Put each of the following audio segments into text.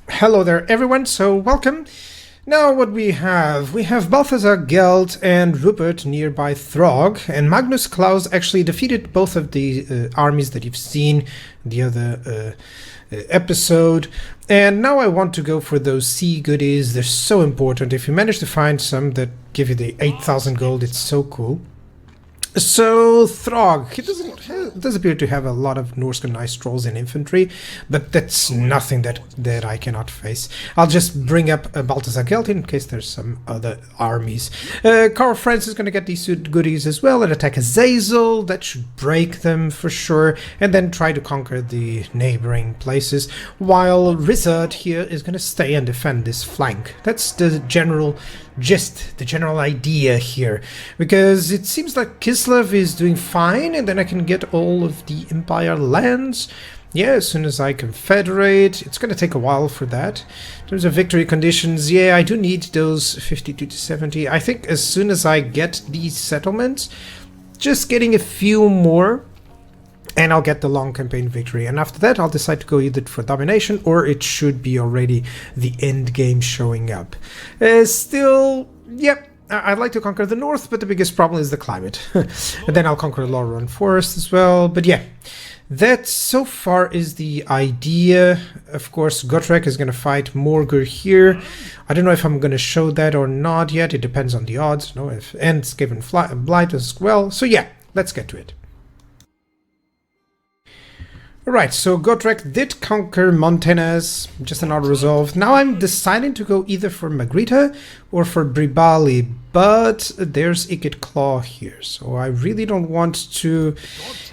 Hello there, everyone. So welcome. Now what we have Balthazar Gelt and Rupert nearby Throgg, and Magnus Claus actually defeated both of the armies that you've seen in the other episode. And now I want to go for those sea goodies. They're so important. If you manage to find some that give you the 8,000 gold, it's so cool. So Throgg, he does appear to have a lot of Norscan ice trolls in infantry, but that's nothing that I cannot face. I'll just bring up Balthazar Gelt in case there's some other armies. Karl Franz is going to get these goodies as well and attack Azazel. That should break them for sure, and then try to conquer the neighboring places, while Rizard here is going to stay and defend this flank. That's the general gist, the general idea here, because it seems like Kislev is doing fine, and then I can get all of the Empire lands. Yeah, as soon as I confederate. It's going to take a while for that. In terms of victory conditions, yeah, I do need those 52 to 70. I think as soon as I get these settlements, just getting a few more, and I'll get the long campaign victory. And after that, I'll decide to go either for domination, or it should be already the end game showing up. Still, yep, I'd like to conquer the north, but the biggest problem is the climate. And then I'll conquer Lorroan Forest as well. But yeah, that so far is the idea. Of course, Gotrek is going to fight Morgur here. I don't know if I'm going to show that or not yet. It depends on the odds. No, if Ents given Blight as well. So yeah, let's get to it. Alright, so Gotrek did conquer Montanas, just an auto resolve. Now I'm deciding to go either for Magritta or for Bribali, but there's Ikit Claw here, so I really don't want to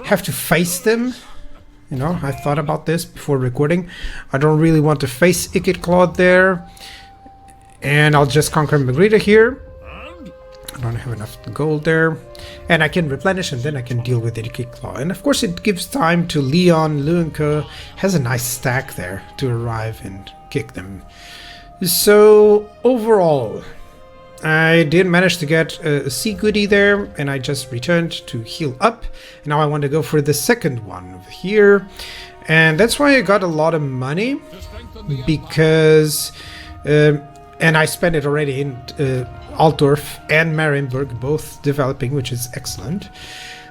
have to face them. You know, I thought about this before recording. I don't really want to face Ikit Claw there, and I'll just conquer Magritta here. I don't have enough gold there, and I can replenish, and then I can deal with the Ikit Claw. And of course it gives time to Leon. Luenke has a nice stack there to arrive and kick them. So overall, I did manage to get a sea goodie there, and I just returned to heal up. Now I want to go for the second one over here, and that's why I got a lot of money, because and I spent it already in Altdorf and Marienburg, both developing, which is excellent.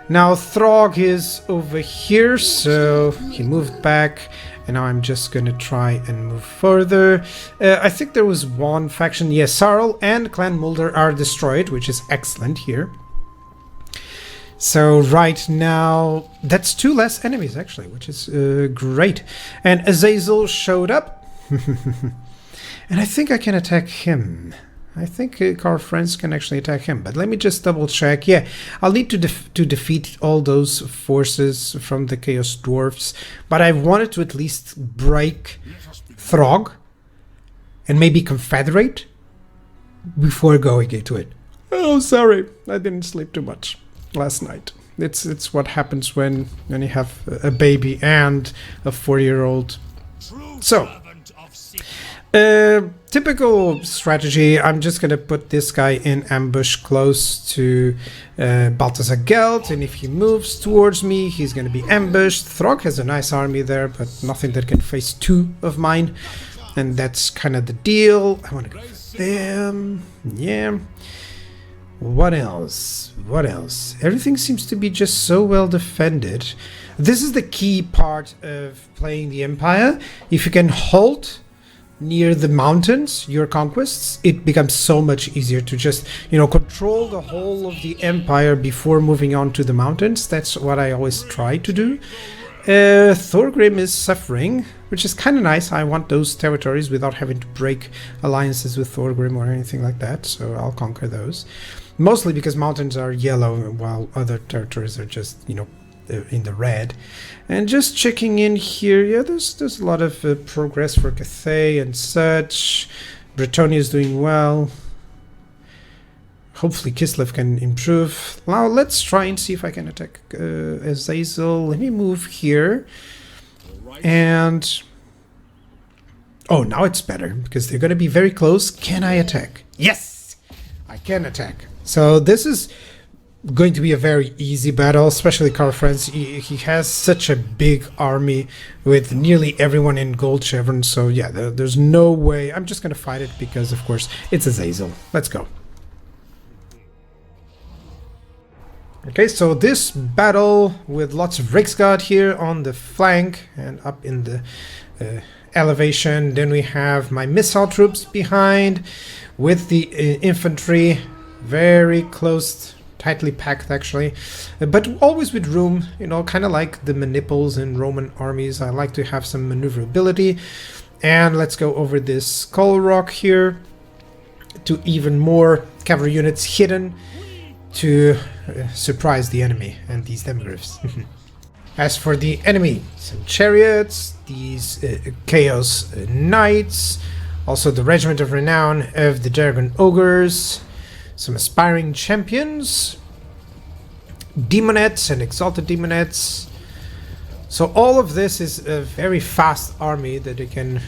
Now Throgg is over here, so he moved back, and now I'm just going to try and move further. I think there was one faction, yes, Sarl and Clan Mulder are destroyed, which is excellent here. So right now, that's 2 less enemies actually, which is great. And Azazel showed up. And I think I can attack him. I think Karl Franz can actually attack him, but let me just double check. Yeah, I'll need to defeat all those forces from the Chaos Dwarfs, but I wanted to at least break Throgg and maybe confederate before going into it. Oh, sorry, I didn't sleep too much last night. It's what happens when you have a baby and a 4-year-old. So. Typical strategy, I'm just going to put this guy in ambush close to Balthazar Gelt, and if he moves towards me, he's going to be ambushed. Throgg has a nice army there, but nothing that can face 2 of mine, and that's kind of the deal. I want to go for them. Yeah. What else? What else? Everything seems to be just so well defended. This is the key part of playing the Empire. If you can halt near the mountains, your conquests, it becomes so much easier to just, control the whole of the empire before moving on to the mountains. That's what I always try to do. Thorgrim is suffering, which is kind of nice. I want those territories without having to break alliances with Thorgrim or anything like that, so I'll conquer those. Mostly because mountains are yellow, while other territories are just, in the red. And just checking in here, yeah, there's a lot of progress for Cathay and such. Bretonnia is doing well. Hopefully Kislev can improve. Now let's try and see if I can attack Azazel. Let me move here. And oh, now it's better because they're going to be very close. Can I attack? Yes, I can attack. So this is going to be a very easy battle, especially Karl Franz. He has such a big army with nearly everyone in gold chevron, so yeah, there's no way. I'm just gonna fight it because, of course, it's Azazel. Let's go. Okay, so this battle with lots of Riksgard here on the flank and up in the elevation. Then we have my missile troops behind with the infantry very close, tightly packed actually, but always with room, you know, kind of like the maniples in Roman armies. I like to have some maneuverability. And let's go over this skull rock here to even more cavalry units hidden to surprise the enemy and these demigryphs. As for the enemy, some chariots, these Chaos Knights, also the Regiment of Renown of the Dragon Ogres, some aspiring champions, demonettes and exalted demonettes. So all of this is a very fast army that it can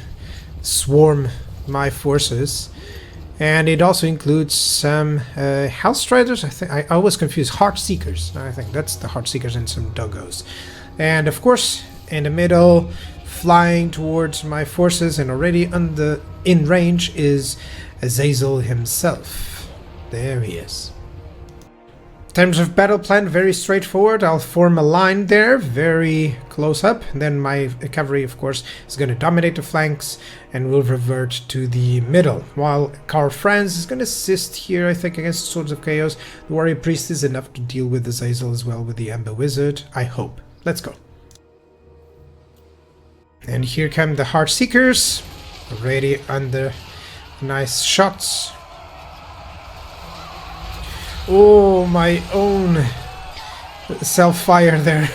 swarm my forces. And it also includes some Hellstriders. I always confuse Heart Seekers. I think that's the Heart Seekers, and some Doggos. And of course, in the middle, flying towards my forces and already in range is Azazel himself. There he is. In terms of battle plan, very straightforward. I'll form a line there, very close up. Then my cavalry, of course, is going to dominate the flanks and will revert to the middle. While Karl Franz is going to assist here, I think, against Swords of Chaos. The Warrior Priest is enough to deal with Azazel as well with the Amber Wizard, I hope. Let's go. And here come the Heart Seekers, already under nice shots. Oh, my own self-fire there.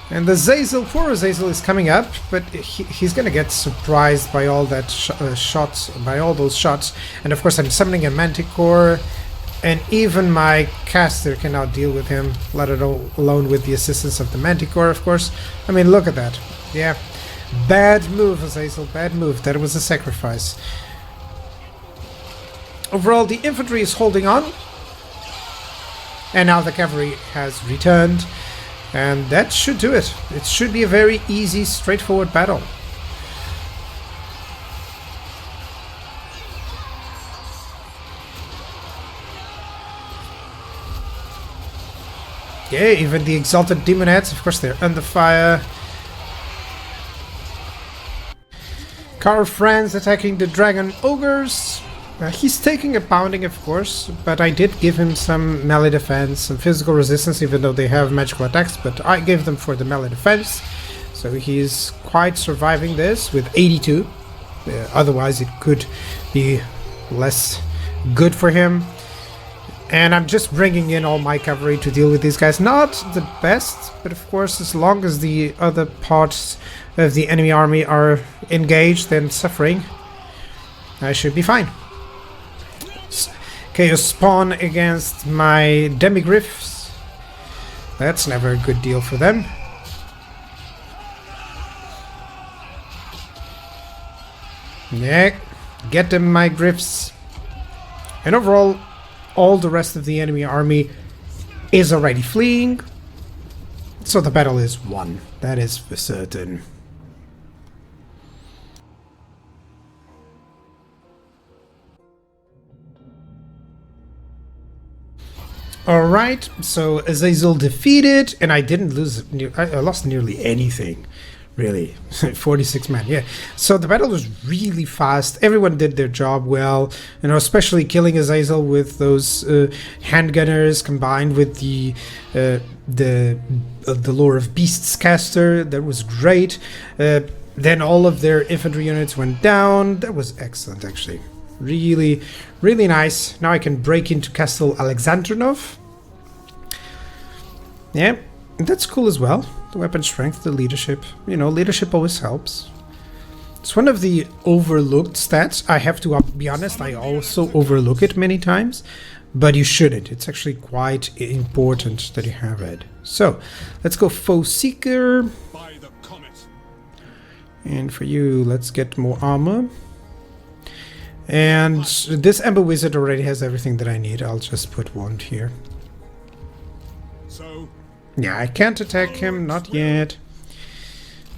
And the Azazel, poor Azazel is coming up, but he's gonna get surprised by all that shots, by all those shots. And of course I'm summoning a Manticore, and even my caster cannot deal with him, let alone with the assistance of the Manticore, of course. I mean, look at that. Yeah, bad move, Azazel, bad move. That was a sacrifice. Overall, the infantry is holding on, and now the cavalry has returned, and that should do it. It should be a very easy, straightforward battle. Yeah, even the exalted demonettes, of course, they're under fire. Karl Franz attacking the dragon ogres. He's taking a pounding, of course, but I did give him some melee defense, some physical resistance, even though they have magical attacks, but I gave them for the melee defense. So he's quite surviving this with 82. Otherwise it could be less good for him. And I'm just bringing in all my cavalry to deal with these guys. Not the best, but of course, as long as the other parts of the enemy army are engaged and suffering, I should be fine. Chaos Spawn against my demigryphs. That's never a good deal for them. Yeah, get them, my gryphs. And overall, all the rest of the enemy army is already fleeing. So the battle is won. That is for certain. Alright, so Azazel defeated, and I didn't lose, I lost nearly anything, really. 46 men, yeah. So the battle was really fast, everyone did their job well, you know, especially killing Azazel with those handgunners combined with the Lore of Beasts caster. That was great. Then all of their infantry units went down. That was excellent, actually. Really, really nice. Now I can break into Castle Alexandrinov. Yeah, that's cool as well. The weapon strength, the leadership. You know, leadership always helps. It's one of the overlooked stats. I have to be honest, I also overlook it many times. But you shouldn't. It's actually quite important that you have it. So, let's go Foe Seeker. And for you, let's get more armor. And this Ember Wizard already has everything that I need. I'll just put one here. Yeah, I can't attack him, not yet.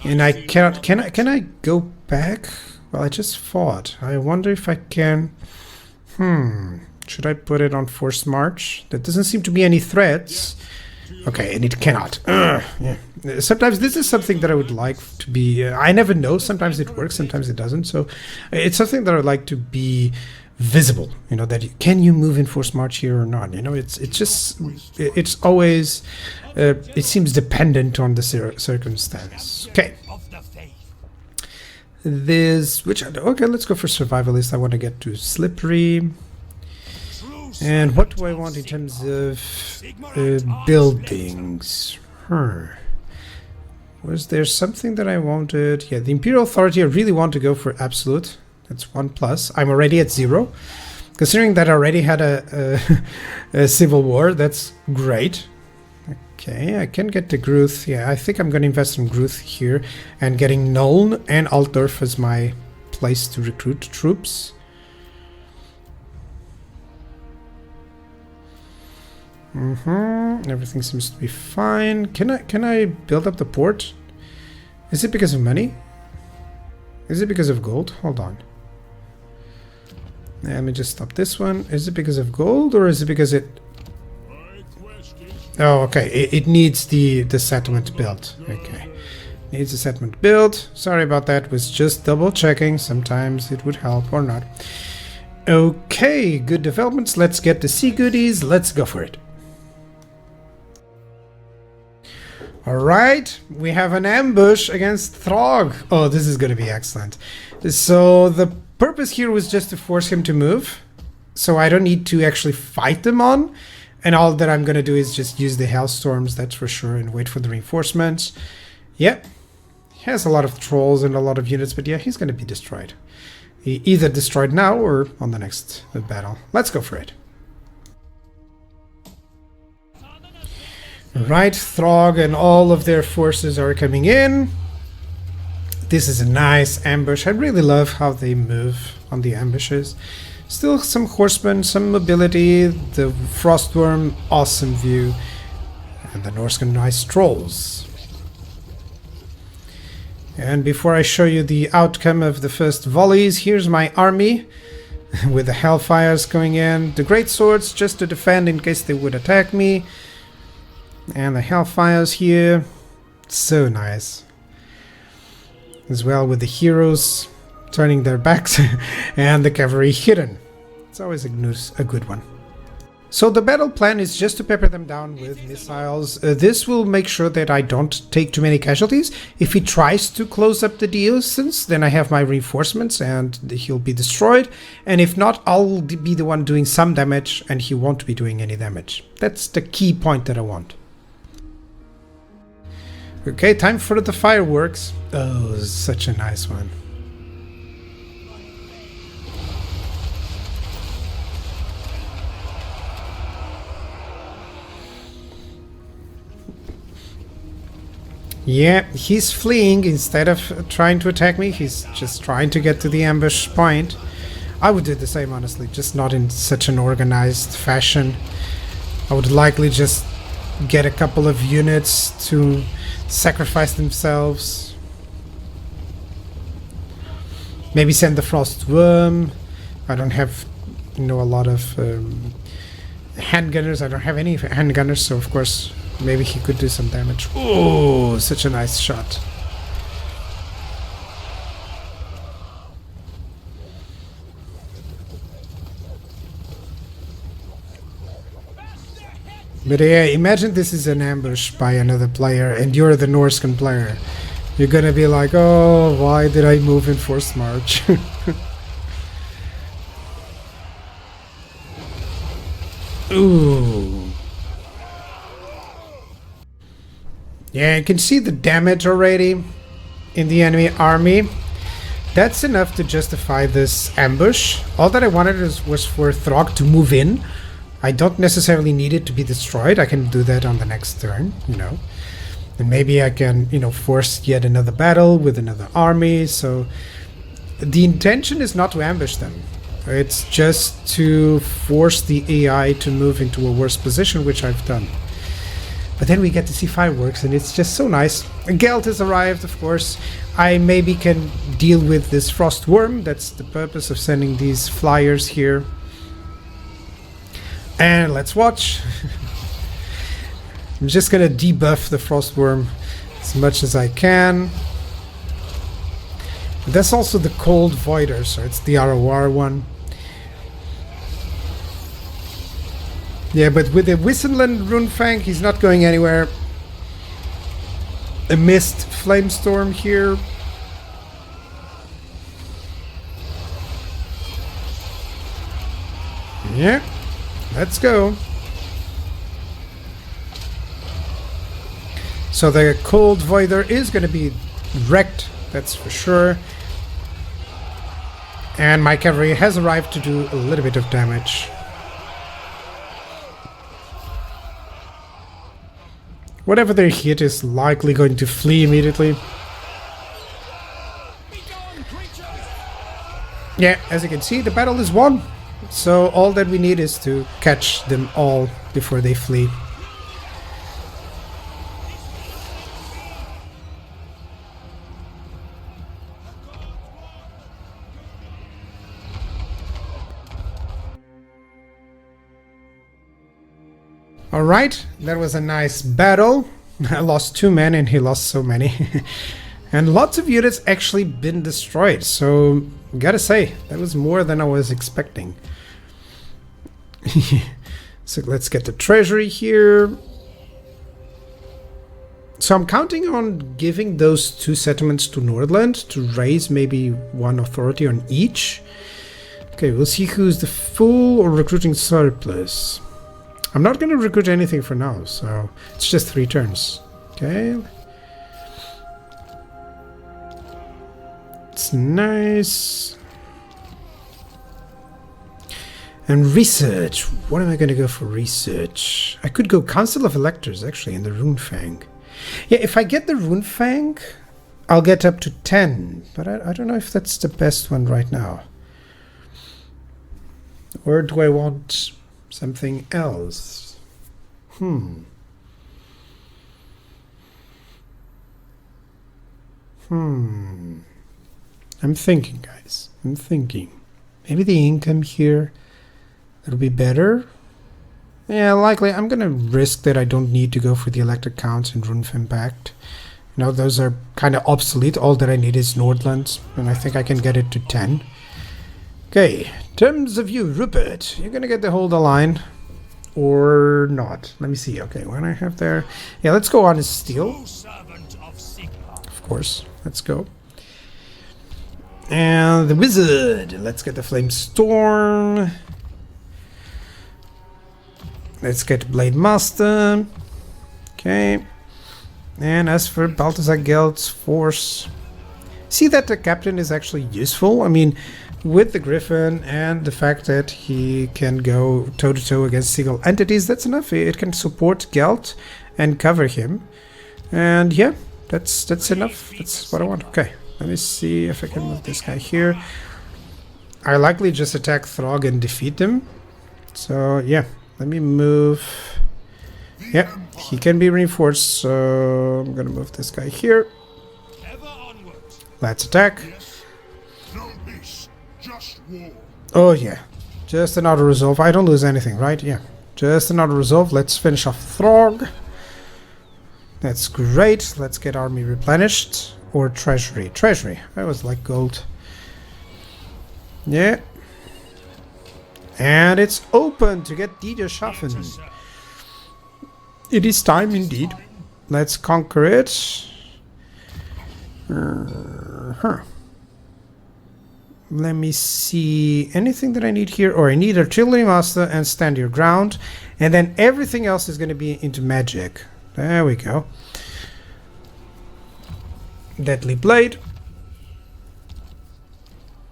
And I cannot... Can I go back? Well, I just fought. I wonder if I can... Should I put it on Forced March? There doesn't seem to be any threats. Okay, and it cannot. Yeah. Sometimes this is something that I would like to be... I never know. Sometimes it works, sometimes it doesn't. So it's something that I would like to be visible. You know, that can you move in Forced March here or not? You know, it's just... It's always... it seems dependent on the circumstance. Okay. Okay, let's go for Survivalist. I want to get to Slippery. And what do I want in terms of buildings? Was there something that I wanted? Yeah, the Imperial Authority, I really want to go for Absolute. That's 1+. I'm already at 0. Considering that I already had a civil war, that's great. Okay, I can get the Gruth. Yeah, I think I'm going to invest in Gruth here. And getting Nuln and Altdorf as my place to recruit troops. Everything seems to be fine. Can I build up the port? Is it because of money? Is it because of gold? Hold on. Let me just stop this one. Is it because of gold or is it because it... Oh, okay. It needs the settlement built. Okay. Needs a settlement built. Sorry about that. Was just double checking. Sometimes it would help or not. Okay. Good developments. Let's get the sea goodies. Let's go for it. Alright, we have an ambush against Throgg. Oh, this is going to be excellent. So the purpose here was just to force him to move. So I don't need to actually fight them on. And all that I'm going to do is just use the Hailstorms, that's for sure, and wait for the reinforcements. Yep, he has a lot of trolls and a lot of units, but yeah, he's going to be destroyed. Either destroyed now or on the next battle. Let's go for it. Right, Throgg and all of their forces are coming in. This is a nice ambush. I really love how they move on the ambushes. Still some horsemen, some mobility. The Frostworm, awesome view. And the Norscan nice trolls. And before I show you the outcome of the first volleys, here's my army. With the Hellfires going in. The Great Swords just to defend in case they would attack me. And the Hellfires here, so nice. As well with the heroes turning their backs and the cavalry hidden. It's always a good one. So the battle plan is just to pepper them down with missiles. This will make sure that I don't take too many casualties. If he tries to close up the distance, then I have my reinforcements and he'll be destroyed. And if not, I'll be the one doing some damage and he won't be doing any damage. That's the key point that I want. Okay, time for the fireworks. Oh, such a nice one. Yeah, he's fleeing instead of trying to attack me. He's just trying to get to the ambush point. I would do the same, honestly, just not in such an organized fashion. I would likely just get a couple of units to sacrifice themselves. Maybe send the Frostworm. I don't have, a lot of handgunners. I don't have any handgunners, so of course maybe he could do some damage. Oh, such a nice shot. But yeah, imagine this is an ambush by another player and you're the Norscan player. You're gonna be like, oh, why did I move in Forced March? Ooh. Yeah, you can see the damage already in the enemy army. That's enough to justify this ambush. All that I wanted was for Throgg to move in. I don't necessarily need it to be destroyed. I can do that on the next turn, And maybe I can, force yet another battle with another army. So the intention is not to ambush them. It's just to force the AI to move into a worse position, which I've done. But then we get to see fireworks, and it's just so nice. Gelt has arrived, of course. I maybe can deal with this frost worm. That's the purpose of sending these flyers here. And let's watch. I'm just gonna debuff the frost worm as much as I can. That's also the cold voider, so it's the ROR one. Yeah, but with the Wissenland Runefang, he's not going anywhere. A mist flamestorm here. Yeah, let's go. So the cold voider is going to be wrecked, that's for sure. And my cavalry has arrived to do a little bit of damage. Whatever they hit is likely going to flee immediately. Yeah, as you can see, the battle is won. So all that we need is to catch them all before they flee. Alright, that was a nice battle. I lost 2 men and he lost so many. And lots of units actually been destroyed, so gotta say, that was more than I was expecting. So let's get the treasury here. So I'm counting on giving those 2 settlements to Nordland to raise maybe 1 authority on each. Okay, we'll see who's the fool or recruiting surplus. I'm not going to recruit anything for now, so it's just 3 turns. Okay. It's nice. And research. What am I going to go for research? I could go Council of Electors, actually, in the Runefang. Yeah, if I get the Runefang, I'll get up to 10. But I don't know if that's the best one right now. Or do I want something else? I'm thinking, guys. I'm thinking. Maybe the income here, that'll be better. Yeah, likely. I'm gonna risk that I don't need to go for the elected counts in Runefang Pact. You know, those are kind of obsolete. All that I need is Nordland, and I think I can get it to 10. Okay, terms of you, Rupert. You're gonna get to hold the line. Or not. Let me see. Okay, when I have there... Yeah, let's go on as steel. Of course. Let's go. And the wizard. Let's get the flame storm. Let's get Blade Master. Okay. And as for Balthazar Geld's force... See that the captain is actually useful. I mean... With the Griffin and the fact that he can go toe-to-toe against single entities, that's enough. It can support Gelt and cover him. And yeah, that's enough. That's what I want. Okay, let me see if I can move this guy here. I likely just attack Throgg and defeat them. So yeah, let me move. Yeah, he can be reinforced, so I'm gonna move this guy here. Let's attack. Oh yeah, just an auto-resolve. I don't lose anything, right? Yeah, just an auto-resolve. Let's finish off Throgg. That's great. Let's get army replenished. Or treasury. Treasury. I always like gold. Yeah. And it's open to get Schaffen. It is time indeed. Let's conquer it. Let me see anything that I need here. Or I need Artillery Master and Stand Your Ground. And then everything else is going to be into magic. There we go. Deadly Blade.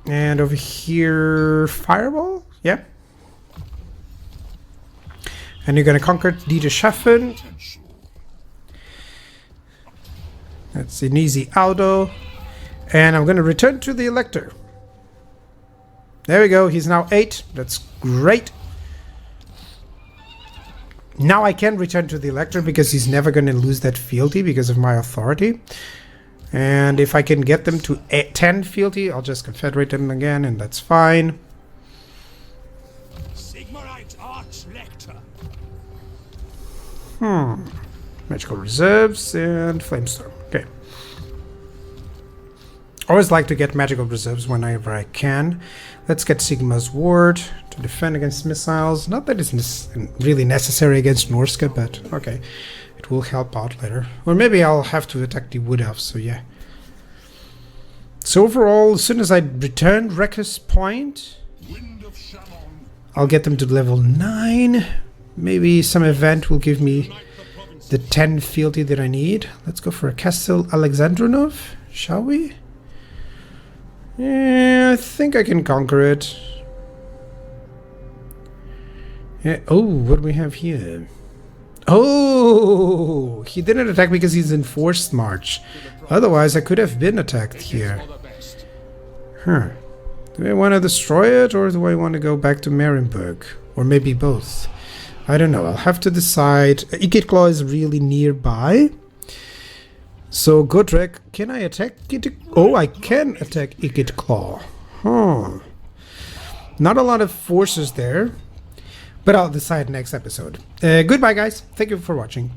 And over here, Fireball? Yeah. And you're going to conquer Schaffen. That's an easy auto. And I'm going to return to the Elector. There we go. He's now 8. That's great. Now I can return to the Elector because he's never going to lose that fealty because of my authority. And if I can get them to 10 fealty, I'll just confederate them again, and that's fine. Magical reserves and Flamestorm. Okay. Always like to get magical reserves whenever I can. Let's get Sigma's Ward to defend against missiles. Not that it's really necessary against Norska, but okay. It will help out later. Or maybe I'll have to attack the Wood Elves, so yeah. So overall, as soon as I return Reckless Point, I'll get them to level 9. Maybe some event will give me the 10 fealty that I need. Let's go for a Castle Alexandrinov, shall we? Yeah, I think I can conquer it. Yeah. Oh, what do we have here? Oh, he didn't attack because he's in forced march. Otherwise, I could have been attacked here. Huh. Do I want to destroy it, or do I want to go back to Marienburg? Or maybe both. I don't know. I'll have to decide. Ikit Claw is really nearby. So, Godrek, can I attack Ikit? Oh, I can attack Ikit Claw. Huh. Not a lot of forces there. But I'll decide next episode. Goodbye, guys. Thank you for watching.